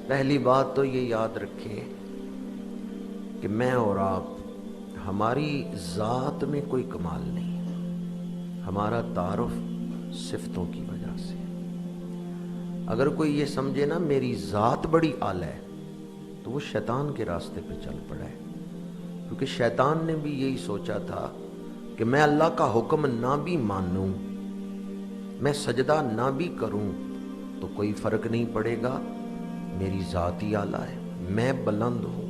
پہلی بات تو یہ یاد رکھیں کہ میں اور آپ، ہماری ذات میں کوئی کمال نہیں ہے، ہمارا تعارف صفتوں کی وجہ سے۔ اگر کوئی یہ سمجھے نا میری ذات بڑی اعلیٰ ہے تو وہ شیطان کے راستے پہ چل پڑا ہے، کیونکہ شیطان نے بھی یہی سوچا تھا کہ میں اللہ کا حکم نہ بھی مانوں، میں سجدہ نہ بھی کروں تو کوئی فرق نہیں پڑے گا، میری ذات ہی اعلیٰ ہے، میں بلند ہوں۔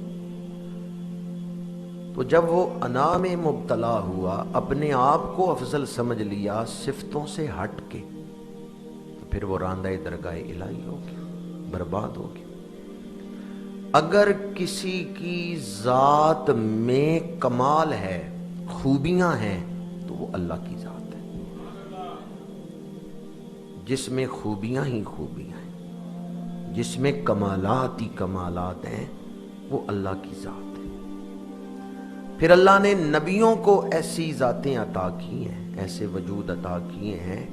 تو جب وہ انا میں مبتلا ہوا، اپنے آپ کو افضل سمجھ لیا صفتوں سے ہٹ کے، تو پھر وہ راندہ درگاہ الہی ہو گیا، برباد ہو گیا۔ اگر کسی کی ذات میں کمال ہے، خوبیاں ہیں، تو وہ اللہ کی ذات ہے۔ جس میں خوبیاں ہی خوبیاں ہیں، جس میں کمالات ہی کمالات ہیں، وہ اللہ کی ذات ہے۔ پھر اللہ نے نبیوں کو ایسی ذاتیں عطا کی ہیں، ایسے وجود عطا کیے ہیں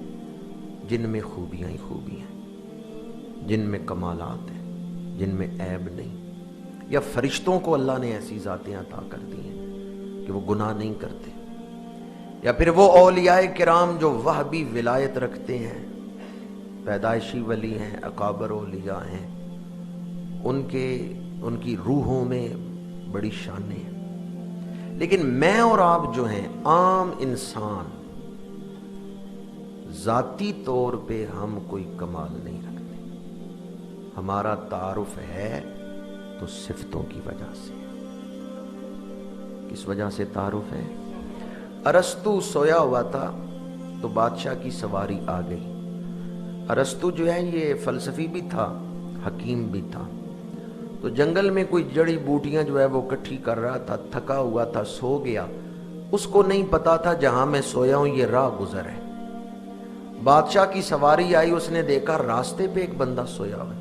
جن میں خوبیاں ہی خوبیاں ہیں، جن میں کمالات ہیں، جن میں عیب نہیں۔ یا فرشتوں کو اللہ نے ایسی ذاتیں عطا کر دی ہیں کہ وہ گناہ نہیں کرتے۔ یا پھر وہ اولیاء کرام جو وہبی ولایت رکھتے ہیں، پیدائشی ولی ہیں، اکابر اولیاء ہیں، ان کی روحوں میں بڑی شانیں ہیں۔ لیکن میں اور آپ جو ہیں عام انسان، ذاتی طور پہ ہم کوئی کمال نہیں رکھتے، ہمارا تعارف ہے تو صفتوں کی وجہ سے۔ کس وجہ سے تعارف ہے؟ ارسطو سویا ہوا تھا تو بادشاہ کی سواری آ گئی۔ ارسطو جو ہے یہ فلسفی بھی تھا، حکیم بھی تھا۔ تو جنگل میں کوئی جڑی بوٹیاں جو ہے وہ اکٹھی کر رہا تھا، تھکا ہوا تھا، سو گیا۔ اس کو نہیں پتا تھا جہاں میں سویا ہوں یہ راہ گزر ہے۔ بادشاہ کی سواری آئی، اس نے دیکھا راستے پہ ایک بندہ سویا ہوا ہے۔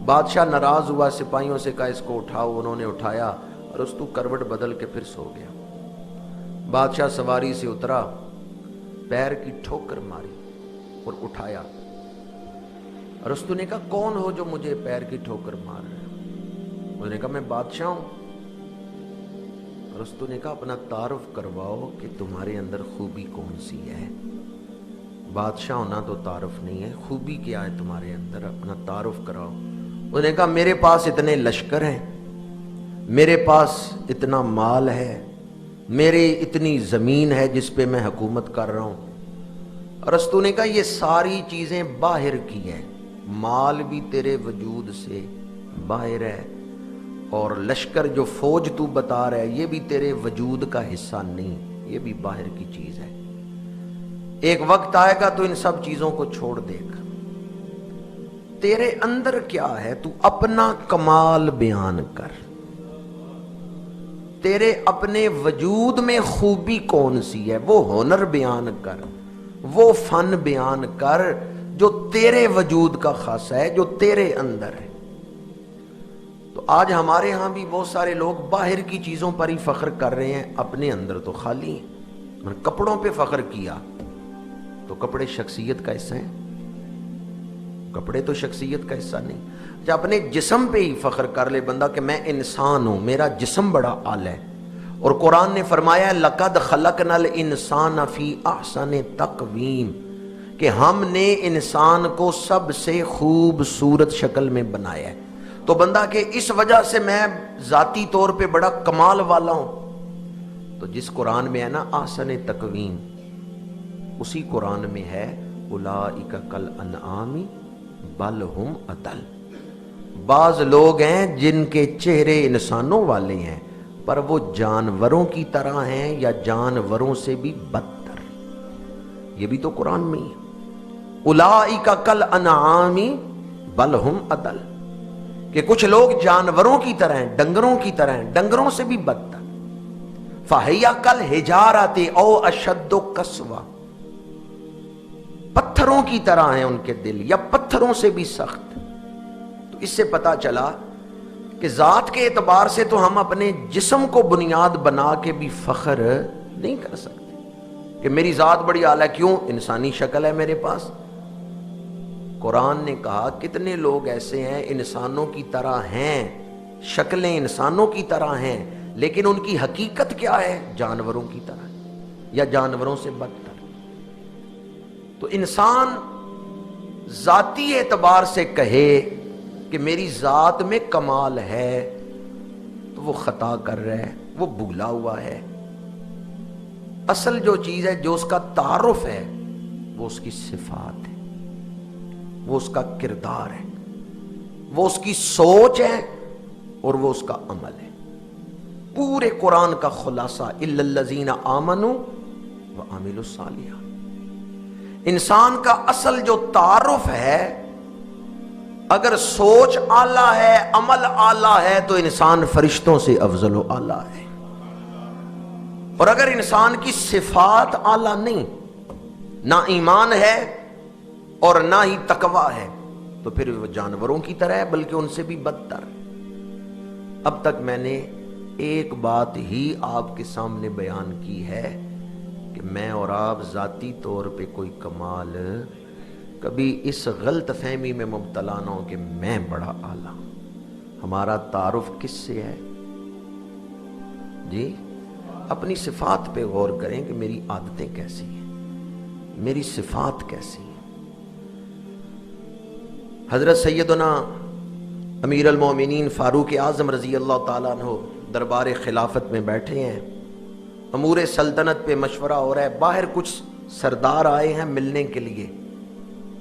بادشاہ ناراض ہوا، سپاہیوں سے کہا اس کو اٹھاؤ، انہوں نے اٹھایا، اور اس تو کروٹ بدل کے پھر سو گیا۔ بادشاہ سواری سے اترا، پیر کی ٹھوکر ماری اور اٹھایا۔ ارسطو نے کہا کون ہو جو مجھے پیر کی ٹھوکر مار رہے ہیں؟ اس نے کہا میں بادشاہ ہوں۔ ارسطو نے کہا اپنا تعارف کرواؤ کہ تمہارے اندر خوبی کون سی ہے۔ بادشاہ ہونا تو تعارف نہیں ہے، خوبی کیا ہے تمہارے اندر، اپنا تعارف کراؤ۔ اس نے کہا میرے پاس اتنے لشکر ہیں، میرے پاس اتنا مال ہے، میرے اتنی زمین ہے جس پہ میں حکومت کر رہا ہوں۔ ارسطو نے کہا یہ ساری چیزیں باہر کی ہیں، مال بھی تیرے وجود سے باہر ہے، اور لشکر جو فوج تو بتا رہا ہے یہ بھی تیرے وجود کا حصہ نہیں، یہ بھی باہر کی چیز ہے۔ ایک وقت آئے گا تو ان سب چیزوں کو چھوڑ دے گا۔ تیرے اندر کیا ہے، تو اپنا کمال بیان کر، تیرے اپنے وجود میں خوبی کون سی ہے، وہ ہنر بیان کر، وہ فن بیان کر جو تیرے وجود کا خاصہ ہے، جو تیرے اندر ہے۔ تو آج ہمارے ہاں بھی بہت سارے لوگ باہر کی چیزوں پر ہی فخر کر رہے ہیں، اپنے اندر تو خالی ہیں۔ کپڑوں پہ فخر کیا تو کپڑے شخصیت کا حصہ ہیں؟ کپڑے تو شخصیت کا حصہ نہیں۔ جب اپنے جسم پہ ہی فخر کر لے بندہ کہ میں انسان ہوں، میرا جسم بڑا اعلی ہے، اور قرآن نے فرمایا لقد خلقنا الانسان فی احسن تقویم، کہ ہم نے انسان کو سب سے خوبصورت شکل میں بنایا ہے۔ تو بندہ کہ اس وجہ سے میں ذاتی طور پہ بڑا کمال والا ہوں، تو جس قرآن میں ہے نا احسن تقویم، اسی قرآن میں ہے اولئک کالانعام بل ہم اضل۔ بعض لوگ ہیں جن کے چہرے انسانوں والے ہیں پر وہ جانوروں کی طرح ہیں، یا جانوروں سے بھی بدتر۔ یہ بھی تو قرآن میں ہی ہے، اولئک کالانعام بل ہم اضل، کہ کچھ لوگ جانوروں کی طرح ہیں، ڈنگروں کی طرح ہیں، ڈنگروں سے بھی بدتر۔ فہی کالحجارۃ او اشد قسوۃ، پتھروں کی طرح ہیں ان کے دل، یا پتھروں سے بھی سخت۔ تو اس سے پتا چلا کہ ذات کے اعتبار سے تو ہم اپنے جسم کو بنیاد بنا کے بھی فخر نہیں کر سکتے کہ میری ذات بڑی اعلیٰ، کیوں؟ انسانی شکل ہے میرے پاس، قرآن نے کہا کتنے لوگ ایسے ہیں انسانوں کی طرح ہیں، شکلیں انسانوں کی طرح ہیں، لیکن ان کی حقیقت کیا ہے؟ جانوروں کی طرح یا جانوروں سے بدتر۔ تو انسان ذاتی اعتبار سے کہے کہ میری ذات میں کمال ہے تو وہ خطا کر رہا ہے، وہ بھولا ہوا ہے۔ اصل جو چیز ہے، جو اس کا تعارف ہے، وہ اس کی صفات ہے، وہ اس کا کردار ہے، وہ اس کی سوچ ہے اور وہ اس کا عمل ہے۔ پورے قرآن کا خلاصہ الا الذین آمنوا وعملوا الصالحات۔ انسان کا اصل جو تعارف ہے، اگر سوچ اعلیٰ ہے، عمل اعلیٰ ہے تو انسان فرشتوں سے افضل و اعلیٰ ہے، اور اگر انسان کی صفات اعلیٰ نہیں، نہ ایمان ہے اور نہ ہی تقوی ہے، تو پھر وہ جانوروں کی طرح ہے، بلکہ ان سے بھی بدتر۔ اب تک میں نے ایک بات ہی آپ کے سامنے بیان کی ہے کہ میں اور آپ ذاتی طور پہ کوئی کمال، کبھی اس غلط فہمی میں مبتلا نہ ہو کہ میں بڑا اعلیٰ۔ ہمارا تعارف کس سے ہے جی؟ اپنی صفات پہ غور کریں کہ میری عادتیں کیسی ہیں، میری صفات کیسی ہیں۔ حضرت سیدنا امیر المومنین فاروق اعظم رضی اللہ تعالیٰ عنہ دربار خلافت میں بیٹھے ہیں، امور سلطنت پہ مشورہ ہو رہا ہے، باہر کچھ سردار آئے ہیں ملنے کے لیے،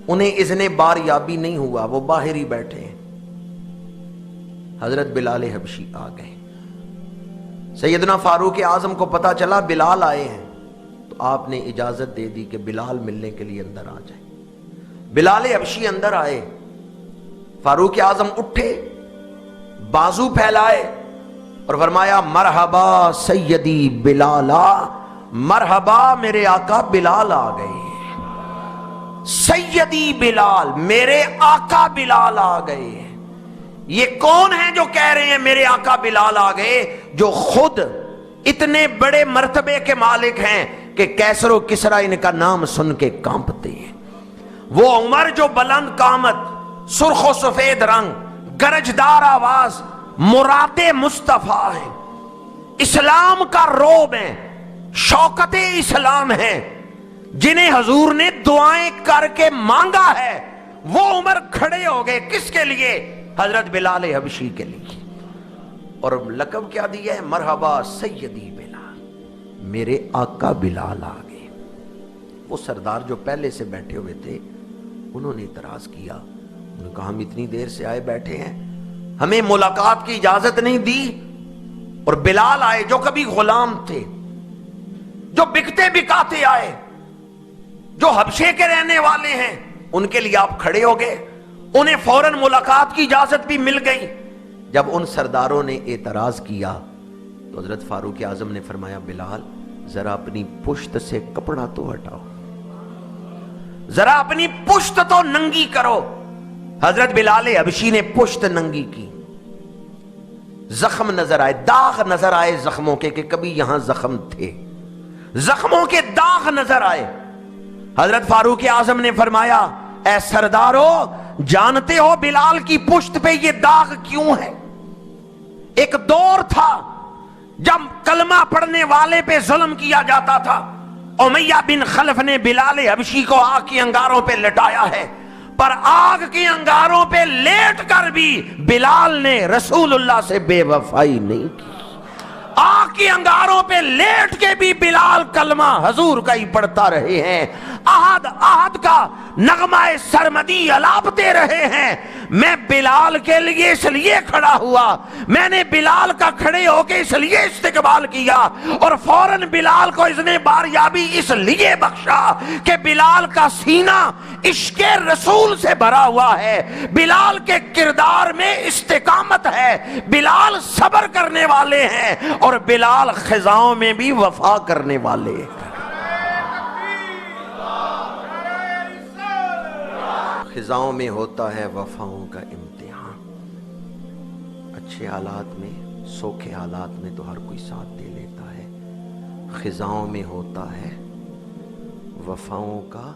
انہیں اذن بار یابی نہیں ہوا، وہ باہر ہی بیٹھے ہیں۔ حضرت بلال حبشی آ گئے، سیدنا فاروق اعظم کو پتا چلا بلال آئے ہیں، تو آپ نے اجازت دے دی کہ بلال ملنے کے لیے اندر آ جائے۔ بلال حبشی اندر آئے، فاروق اعظم اٹھے، بازو پھیلائے اور فرمایا مرحبا سیدی بلالا، مرحبا میرے آقا بلال آ گئے، سیدی بلال میرے آقا بلال آ گئے۔ یہ کون ہیں جو کہہ رہے ہیں میرے آقا بلال آ گئے؟ جو خود اتنے بڑے مرتبے کے مالک ہیں کہ کیسر و کسرا ان کا نام سن کے کانپتے ہیں۔ وہ عمر جو بلند قامت، سرخ و سفید رنگ، گرجدار آواز، مراد مصطفیٰ ہیں، اسلام کا روب ہیں، شوکت اسلام ہیں، جنہیں حضور نے دعائیں کر کے مانگا ہے، وہ عمر کھڑے ہو گئے۔ کس کے لیے؟ حضرت بلال حبشی کے لیے۔ اور لقب کیا دیا ہے؟ مرحبا سیدی بلال، میرے آقا بلال آ گئے۔ وہ سردار جو پہلے سے بیٹھے ہوئے تھے، انہوں نے اعتراض کیا، انہوں نے کہا ہم اتنی دیر سے آئے بیٹھے ہیں، ہمیں ملاقات کی اجازت نہیں دی، اور بلال آئے جو کبھی غلام تھے، جو بکتے بکاتے آئے، جو حبشے کے رہنے والے ہیں، ان کے لیے آپ کھڑے ہو گئے، انہیں فوراً ملاقات کی اجازت بھی مل گئی۔ جب ان سرداروں نے اعتراض کیا تو حضرت فاروق اعظم نے فرمایا بلال ذرا اپنی پشت سے کپڑا تو ہٹاؤ، ذرا اپنی پشت تو ننگی کرو۔ حضرت بلال حبشی نے پشت ننگی کی، زخم نظر آئے، داغ نظر آئے زخموں کے، کہ کبھی یہاں زخم تھے، زخموں کے داغ نظر آئے۔ حضرت فاروق اعظم نے فرمایا اے سردارو، جانتے ہو بلال کی پشت پہ یہ داغ کیوں ہے؟ ایک دور تھا جب کلمہ پڑھنے والے پہ ظلم کیا جاتا تھا، امیہ بن خلف نے بلال حبشی کو آگ کی انگاروں پہ لٹایا ہے، پر آگ کی انگاروں پہ لیٹ کر بھی بلال نے رسول اللہ سے بے وفائی نہیں کی۔ آگ کی انگاروں پہ لیٹ کے بھی بلال کلمہ حضور کا ہی پڑھتا رہے ہیں، احد کا نغمہ سرمدی الاپتے رہے ہیں۔ میں بلال کے لیے اس لیے کھڑا ہوا، میں نے بلال کا کھڑے ہو کے اس لیے استقبال کیا، اور فوراً بلال کو اذن باریابی اس لیے بخشا کہ بلال کا سینہ عشق رسول سے بھرا ہوا ہے، بلال کے کردار میں استقامت ہے، بلال صبر کرنے والے ہیں، اور بلال خزاؤں میں بھی وفا کرنے والے ہیں۔ خزاؤں میں ہوتا ہے وفاؤں کا امتحان، اچھے حالات میں، سوکھے حالات میں تو ہر کوئی ساتھ دے لیتا ہے، خزاؤں میں ہوتا ہے وفاؤں کا